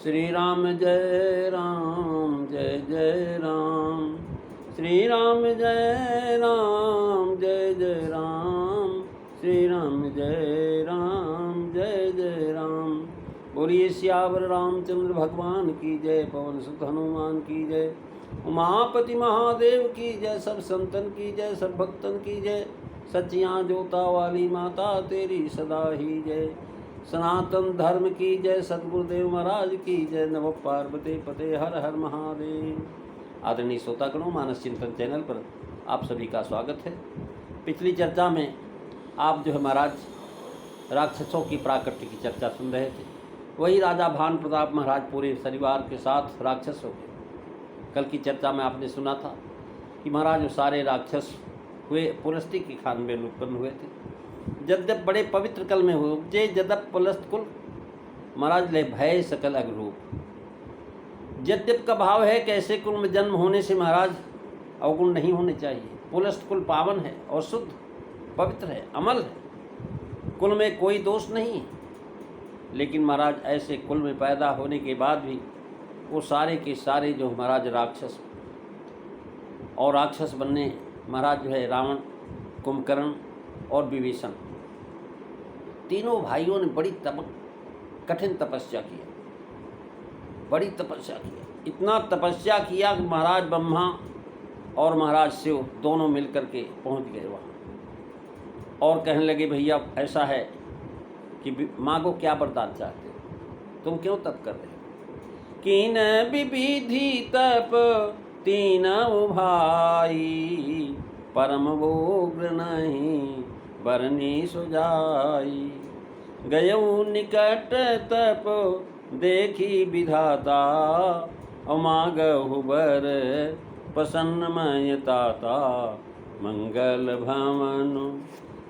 श्री राम जय राम जय जय राम। श्री राम जय राम जय जय राम। श्री राम जय राम जय जय राम। बोलिए सियावर रामचंद्र भगवान की जय। पवन सुत हनुमान की जय। उमापति महादेव की जय। सब संतन की जय, सब भक्तन की जय। सच्चियाँ जोता वाली माता तेरी सदा ही जय। सनातन धर्म की जय। सतगुरुदेव महाराज की जय। नमः पार्वती पते हर हर महादेव। आदरणीय श्रोतागणों, मानस चिंतन चैनल पर आप सभी का स्वागत है। पिछली चर्चा में आप जो है महाराज राक्षसों की प्राकृति की चर्चा सुन रहे थे। वही राजा भान प्रताप महाराज पूरे परिवार के साथ राक्षस हो गए। कल की चर्चा में आपने सुना था कि महाराज वो सारे राक्षस हुए पुलस्त्य की खान में उत्पन्न हुए थे। जद्यप बड़े पवित्र कल में हुए उपजे जदप पुलस्त कुल महाराज ले भय सकल अग्रूप। जद्यप का भाव है कि ऐसे कुल में जन्म होने से महाराज अवगुण नहीं होने चाहिए। पुलस्त कुल पावन है और शुद्ध पवित्र है, अमल है, कुल में कोई दोष नहीं है। लेकिन महाराज ऐसे कुल में पैदा होने के बाद भी वो सारे के सारे जो महाराज राक्षस और राक्षस बनने महाराज जो है रावण, कुंभकर्ण और विभीषण, तीनों भाइयों ने बड़ी कठिन तपस्या किया, बड़ी तपस्या किया। इतना तपस्या किया कि महाराज ब्रह्मा और महाराज शिव दोनों मिलकर के पहुंच गए वहाँ और कहने लगे भैया ऐसा है कि मांगो क्या वरदान चाहते हो, तुम क्यों तप कर रहे हो। कीन विविधि तप तीनों भाई, परम उग्र नहीं बरनी सुजाई। गयऊ निकट तप देखी विधाता, अमागहु बर प्रसन्नमय ताता। मंगल भवन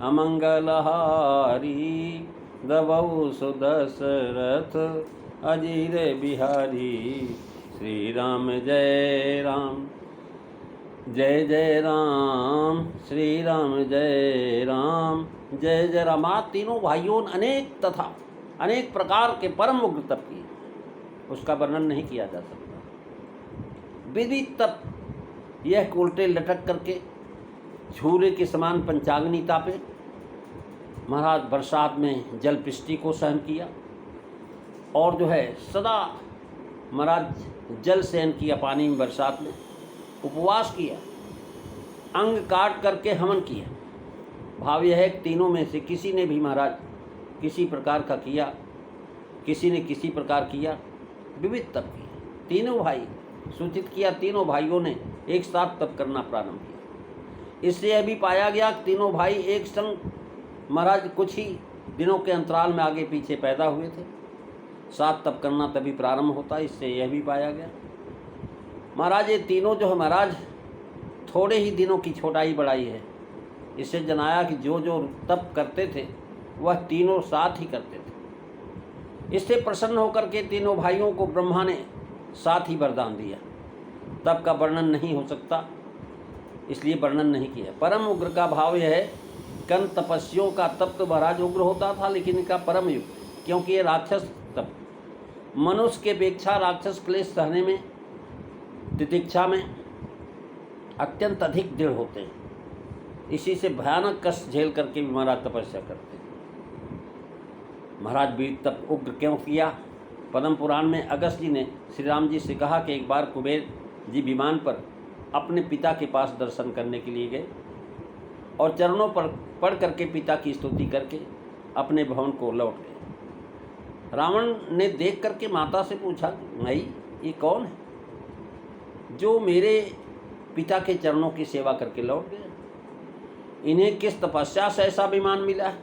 अमंगल हारी, दबऊ सुदशरथ अजीर बिहारी। श्री राम जय राम जय जय राम। श्री राम जय राम जय जय राम। तीनों भाइयों ने अनेक प्रकार के परम उग्र तप किए, उसका वर्णन नहीं किया जा सकता। विधि तप यह उल्टे लटक करके झूरे के समान पंचाग्नि तापे। महाराज बरसात में जल पृष्टि को सहन किया और जो है सदा महाराज जल सहन किया, पानी में बरसात में उपवास किया, अंग काट करके हवन किया। भाव यह है कि तीनों में से किसी ने भी महाराज किसी प्रकार का किया, किसी ने किसी प्रकार किया, विविध तप किया। तीनों भाई सूचित किया, तीनों भाइयों ने एक साथ तप करना प्रारंभ किया। इससे यह भी पाया गया कि तीनों भाई एक संग महाराज कुछ ही दिनों के अंतराल में आगे पीछे पैदा हुए थे। साथ तप करना तभी प्रारंभ होता, इससे यह भी पाया गया। महाराज ये तीनों जो है महाराज थोड़े ही दिनों की छोटाई बढ़ाई है। इससे जनाया कि जो जो तप करते थे वह तीनों साथ ही करते थे। इससे प्रसन्न होकर के तीनों भाइयों को ब्रह्मा ने साथ ही वरदान दिया। तप का वर्णन नहीं हो सकता, इसलिए वर्णन नहीं किया। परम उग्र का भाव यह है, कन तपस्वियों का तप तो महाराज उग्र होता था, लेकिन इनका परम युग, क्योंकि ये राक्षस तप मनुष्य के अपेक्षा राक्षस क्लेश सहने में, तितिक्षा में अत्यंत अधिक दृढ़ होते हैं। इसी से भयानक कष्ट झेल करके भी महाराज तपस्या करते हैं। महाराज वीर तप उग्र क्यों किया। पद्म पुराण में अगस्त जी ने श्री राम जी से कहा कि एक बार कुबेर जी विमान पर अपने पिता के पास दर्शन करने के लिए गए और चरणों पर पढ़ करके पिता की स्तुति करके अपने भवन को लौट गए। रावण ने देख करके माता से पूछा, भाई ये कौन है जो मेरे पिता के चरणों की सेवा करके लौट गए, इन्हें किस तपस्या से ऐसा विमान मिला है।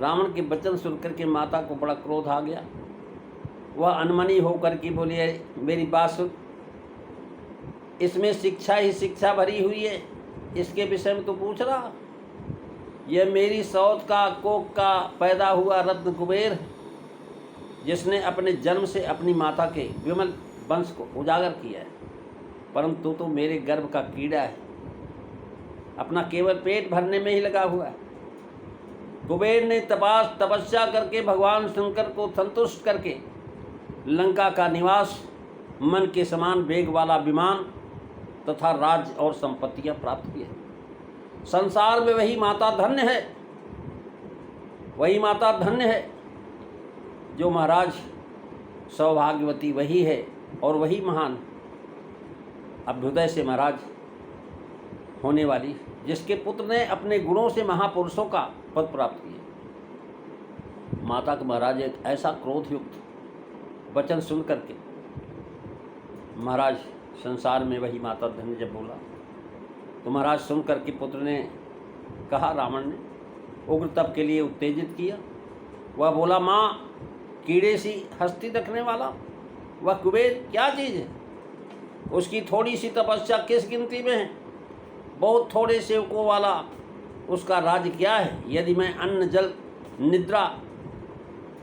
रावण के वचन सुन करके माता को बड़ा क्रोध आ गया। वह अनमनी होकर के बोली, मेरी बात सुन, इसमें शिक्षा ही शिक्षा भरी हुई है, इसके विषय में तो पूछ रहा। यह मेरी सौत का कोख का पैदा हुआ रत्न कुबेर है, जिसने अपने जन्म से अपनी माता के विमल वंश को उजागर किया है, परंतु तो मेरे गर्भ का कीड़ा है, अपना केवल पेट भरने में ही लगा हुआ है। कुबेर ने तपस्या करके भगवान शंकर को संतुष्ट करके लंका का निवास, मन के समान वेग वाला विमान तथा राज्य और संपत्तियां प्राप्त की है। संसार में वही माता धन्य है, वही माता धन्य है जो महाराज सौभाग्यवती वही है और वही महान अभ्युदय से महाराज होने वाली, जिसके पुत्र ने अपने गुणों से महापुरुषों का पद प्राप्त किया। माता का महाराज एक ऐसा क्रोध युक्त वचन सुन करके महाराज संसार में वही माता धन्य जब बोला तो महाराज सुन करके पुत्र ने कहा, रावण ने उग्र तप के लिए उत्तेजित किया। वह बोला, माँ कीड़े सी हस्ती रखने वाला वह कुबेर क्या चीज़ है? उसकी थोड़ी सी तपस्या किस गिनती में है? बहुत थोड़े सेवकों वाला उसका राज्य क्या है? यदि मैं अन्न जल निद्रा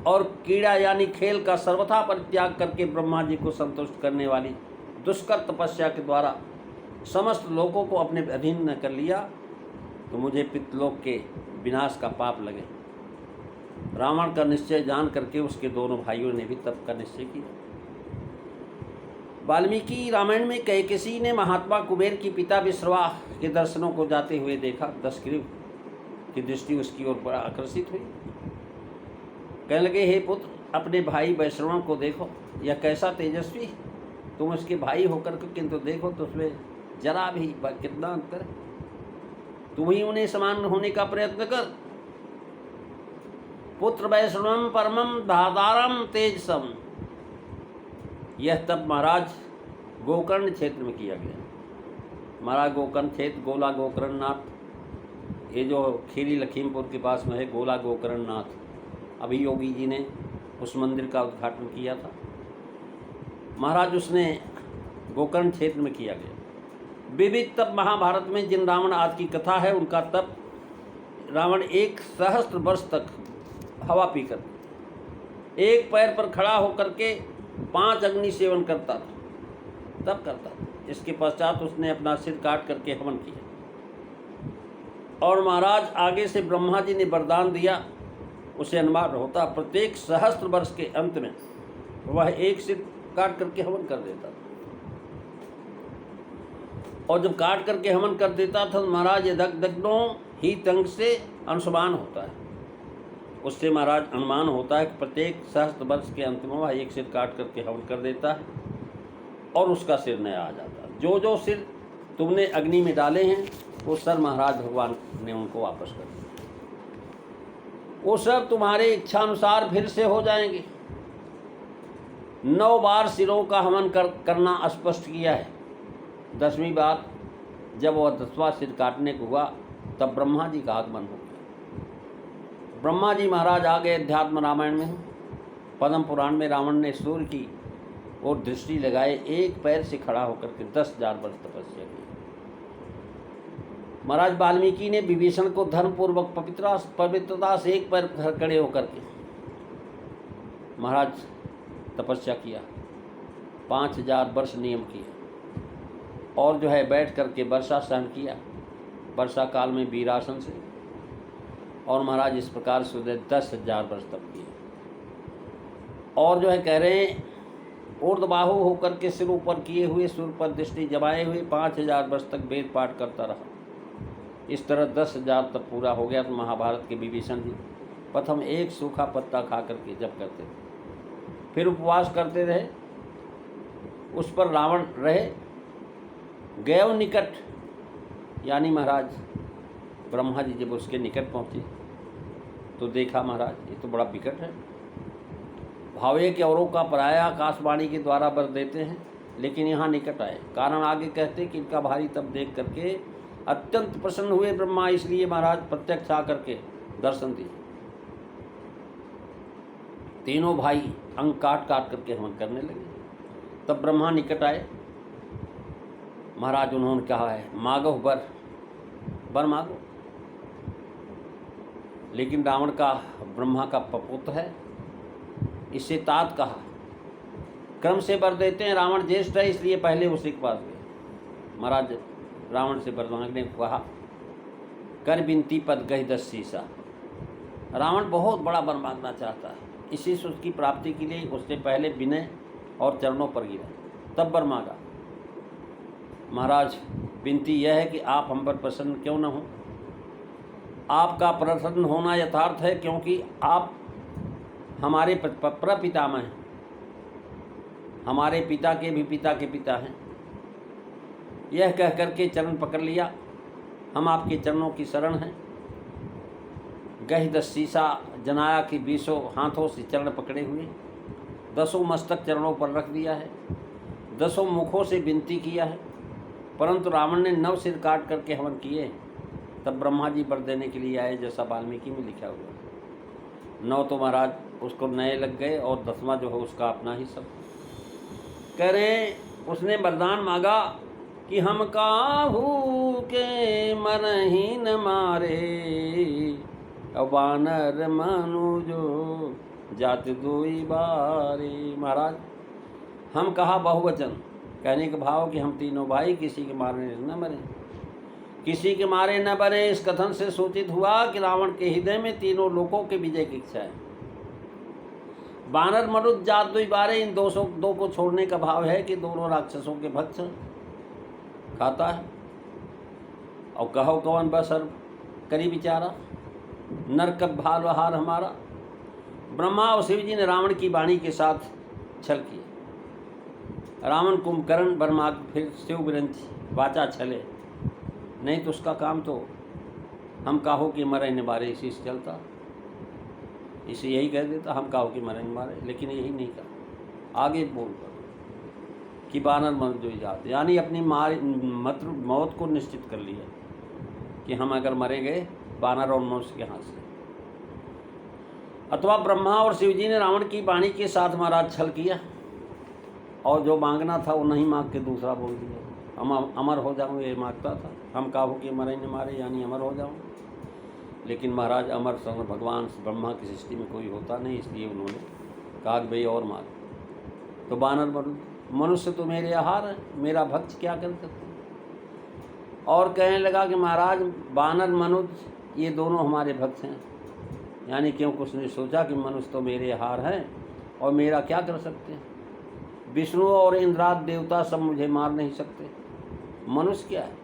और कीड़ा यानी खेल का सर्वथा परित्याग करके ब्रह्मा जी को संतुष्ट करने वाली दुष्कर तपस्या के द्वारा समस्त लोगों को अपने अधीन न कर लिया तो मुझे पितृलोक के विनाश का पाप लगे। रावण का निश्चय जान करके उसके दोनों भाइयों ने भी तप का निश्चय किया। वाल्मीकि रामायण में कैकेयी ने महात्मा कुबेर की पिता विश्रवा के दर्शनों को जाते हुए देखा। दशग्रीव की दृष्टि उसकी ओर बड़ा आकर्षित हुई। कहने लगे, हे पुत्र, अपने भाई वैश्रवण को देखो, यह कैसा तेजस्वी, तुम उसके भाई होकर के किंतु देखो तो उसमें जरा भी कितना अंतर है। तुम ही उन्हें समान होने का प्रयत्न कर। पुत्र वैश्रवणम परमम धातारम तेजसम। यह तब महाराज गोकर्ण क्षेत्र में किया गया। महाराज गोकर्ण क्षेत्र गोला गोकर्ण नाथ, ये जो खीरी लखीमपुर के पास में है गोला गोकर्ण नाथ, अभी योगी जी ने उस मंदिर का उद्घाटन किया था। महाराज उसने गोकर्ण क्षेत्र में किया गया। विविध तप महाभारत में जिन रावण आदि की कथा है उनका तप रावण 1 सहस्त्र वर्ष तक हवा पीकर एक पैर पर खड़ा होकर के 5 अग्नि सेवन करता था, तब करता था। इसके पश्चात उसने अपना सिर काट करके हवन किया। और महाराज आगे से ब्रह्मा जी ने वरदान दिया, उसे अनुमान होता प्रत्येक सहस्त्र वर्ष के अंत में वह एक सिर काट करके हवन कर देता था। और जब काट करके हवन कर देता था महाराज ये दग्धों ही तंग से अनुसमान होता है। उससे महाराज अनुमान होता है कि प्रत्येक सहस्त्र वर्ष के अंत में वह एक सिर काट करके हवन कर देता है और उसका सिर नया आ जाता है। जो जो सिर तुमने अग्नि में डाले हैं वो सर महाराज भगवान ने उनको वापस कर दिया। वो सब तुम्हारे इच्छानुसार फिर से हो जाएंगे। 9 बार सिरों का हवन करना स्पष्ट किया है। 10वीं बार जब वह 10वां सिर काटने को हुआ तब ब्रह्मा जी का आगमन हो गया। ब्रह्मा जी महाराज आ गए। अध्यात्म रामायण में पद्म पुराण में रावण ने सूर्य की ओर दृष्टि लगाए, एक पैर से खड़ा होकर के 10,000 वर्ष तपस्या की। महाराज वाल्मीकि ने विभीषण को धर्मपूर्वक पवित्रता से एक पैर खड़े होकर के महाराज तपस्या किया, 5,000 वर्ष नियम किया और जो है बैठ करके वर्षा सहन किया, वर्षा काल में वीरासन से। और महाराज इस प्रकार से 10,000 वर्ष तप किए। और जो है कह रहे हैं ऊर्ध्वबाहु होकर के सिर ऊपर किए हुए सूर्य पर दृष्टि जमाए हुए 5,000 वर्ष तक वेद पाठ करता रहा। इस तरह 10,000 तक पूरा हो गया। तो महाभारत के विभीषण जी प्रथम एक सूखा पत्ता खा करके जब करते थे, फिर उपवास करते रहे, उस पर रावण रहे। गैव निकट यानी महाराज ब्रह्मा जी जब उसके निकट पहुँचे तो देखा महाराज ये तो बड़ा विकट है। भावे के औरों का पराया आकाशवाणी के द्वारा वर देते हैं, लेकिन यहाँ निकट आए। कारण आगे कहते कि इनका भारी तब देख करके अत्यंत प्रसन्न हुए ब्रह्मा, इसलिए महाराज प्रत्यक्ष आकर के दर्शन दिए। तीनों भाई अंग काट काट करके हवन करने लगे। तब ब्रह्मा निकट आए। महाराज उन्होंने कहा है मांगो वर मांगो। लेकिन रावण का ब्रह्मा का पुत्र है, इससे तात कहा क्रम से वर देते हैं। रावण ज्येष्ठ है इसलिए पहले उसी के पास गए। महाराज रावण से वर मांगने को कहा, कर बिनती पद गही 10 शीशा। रावण बहुत बड़ा वर मांगना चाहता है इसी सुख की प्राप्ति के लिए उसने पहले विनय और चरणों पर गिरा, तब वर मांगा, महाराज विनती यह है कि आप हम पर प्रसन्न क्यों न हो। आपका प्रसन्न होना यथार्थ है, क्योंकि आप हमारे प्रपितामह हैं, हमारे पिता के भी पिता के पिता हैं। यह कह करके चरण पकड़ लिया, हम आपके चरणों की शरण हैं। गह दस शीशा जनाया कि 20 हाथों से चरण पकड़े हुए, 10 मस्तक चरणों पर रख दिया है, 10 मुखों से विनती किया है, परंतु रावण ने 9 सिर काट करके हवन किए। तब ब्रह्मा जी वर देने के लिए आए, जैसा वाल्मीकि में लिखा हुआ। 9 तो महाराज उसको नए लग गए और 10वां जो है उसका अपना ही सब। कह रहे उसने वरदान मांगा कि हम काहू के मरही न मारे, वानर मनुजो जात दुई बारे। महाराज हम कहा बहुवचन, कहने का भाव कि हम तीनों भाई किसी के मारने न मरे, किसी के मारे न बने। इस कथन से सूचित हुआ कि रावण के हृदय में तीनों लोकों के विजय की इच्छा है। वानर मनुज जात दुई बारे, इन 202 को छोड़ने का भाव है कि दोनों राक्षसों के भक्त खाता है। और कहो कौन बसर करी बिचारा, नरक भालवहार हमारा। ब्रह्मा और शिव जी ने रावण की वाणी के साथ छल किया। रावण कुंभकर्ण बर्माग फिर शिव विरंची वाचा छले, नहीं तो उसका काम तो हम काहो कि मरे न मारे इसी से चलता। इसे यही कह देता हम काहो कि मरे न मारे, लेकिन यही नहीं कहा। आगे बोल कर कि बानर मन जो जाते, यानी अपनी मौत को निश्चित कर लिया कि हम अगर मरे गए बानर और मनुष्य के हाथ से। अथवा ब्रह्मा और शिव जी ने रावण की वाणी के साथ महाराज छल किया, और जो मांगना था वो नहीं मांग के दूसरा बोल दिया। अमर हो जाऊँ ये मांगता था, हम काहू कि मरे न मारे, यानी अमर हो जाऊँ। लेकिन महाराज अमर सर भगवान ब्रह्मा की सृष्टि में कोई होता नहीं, इसलिए उन्होंने कहा कि भाई और मार। तो बानर मनुष्य तो मेरे आहार है, मेरा भक्त क्या कर सकते। और कहने लगा कि महाराज बानर मनुष्य ये दोनों हमारे भक्त हैं, यानी क्योंकि उसने सोचा कि मनुष्य तो मेरे आहार हैं और मेरा क्या कर सकते हैं। विष्णु और इंद्राद देवता सब मुझे मार नहीं सकते, मनुष्य क्या है।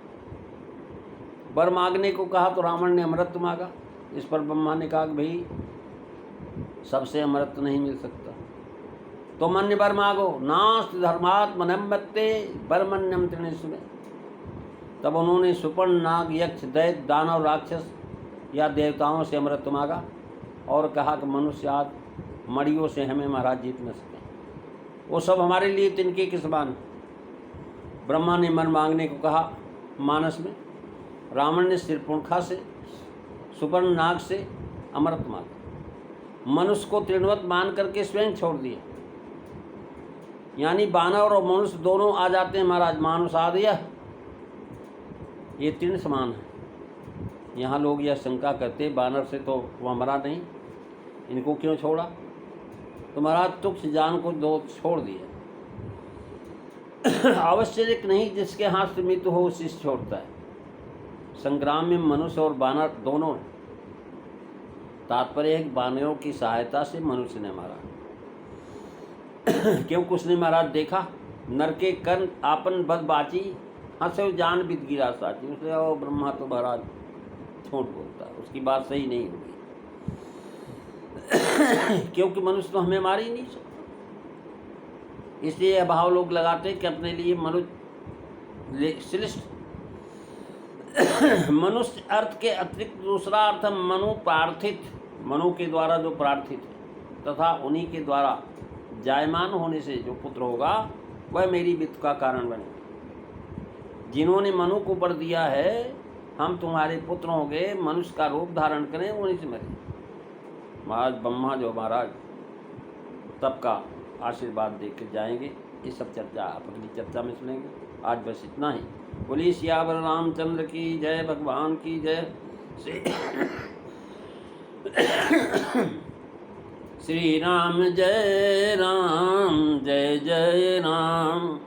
वर मांगने को कहा तो रावण ने अमृत मांगा। इस पर ब्रह्मा ने कहा कि भाई सबसे अमृत नहीं मिल सकता, तो मन्य वर मांगो, नास्त धर्मात्म नम्बत्ते बरमन्यम त्रिणेश्वर। तब उन्होंने सुपर्ण नाग यक्ष दैत्य दानव राक्षस या देवताओं से अमृत मांगा और कहा कि मनुष्य आज मड़ियों से हमें महाराज जीत न सके, वो सब हमारे लिए तिनके के समान। ब्रह्मा ने मन मांगने को कहा मानस में, रावण ने सिरपुंखा से सुपर्ण नाग से अमृत मांगा। मनुष्य को तृणवत मान करके स्वयं छोड़ दिया, यानी बानर और मनुष्य दोनों आ जाते हैं महाराज। मानुष आदि ये तीन समान है। यहाँ लोग यह शंका करते बानर से तो वह मरा नहीं, इनको क्यों छोड़ा। तो महाराज तुक्ष जान को दो छोड़ दिया। आवश्यक नहीं जिसके हाथ से मृत्यु हो उसी से छोड़ता है। संग्राम में मनुष्य और बानर दोनों हैं। तात्पर्य है कि बानरों की सहायता से मनुष्य ने मारा, क्योंकि उसने महाराज देखा नर के कर्ण आपन बद बाची, हंसे जान बिद गिरा साची। उसने ओ ब्रह्मा तो महाराज झूठ बोलता है, उसकी बात सही नहीं होगी, क्योंकि मनुष्य तो हमें मार ही नहीं सकता। इसलिए अभाव लोग लगाते कि अपने लिए मनुष्य श्रेष्ठ। मनुष्य अर्थ के अतिरिक्त दूसरा अर्थ मनु प्रार्थित, मनु के द्वारा जो प्रार्थित है तथा उन्हीं के द्वारा जायमान होने से जो पुत्र होगा वह मेरी वित्त का कारण बने। जिन्होंने मनु को वर दिया है हम तुम्हारे पुत्र होंगे, मनुष्य का रूप धारण करें, उन्हीं से मरे। महाराज ब्रह्मा जो महाराज तब का आशीर्वाद दे के जाएंगे। ये सब चर्चा आप अगली चर्चा में सुनेंगे। आज बस इतना ही। बोलिए सियावर रामचंद्र की जय, भगवान की जय। श्री राम जय राम जय जय राम,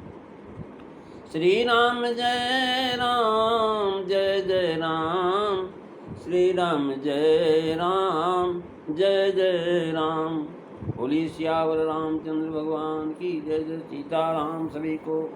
श्री राम जय राम जय जय राम, श्री राम जय राम जय जय राम। बोलिए सियावर रामचंद्र भगवान की जय। जय सीताराम। सभी को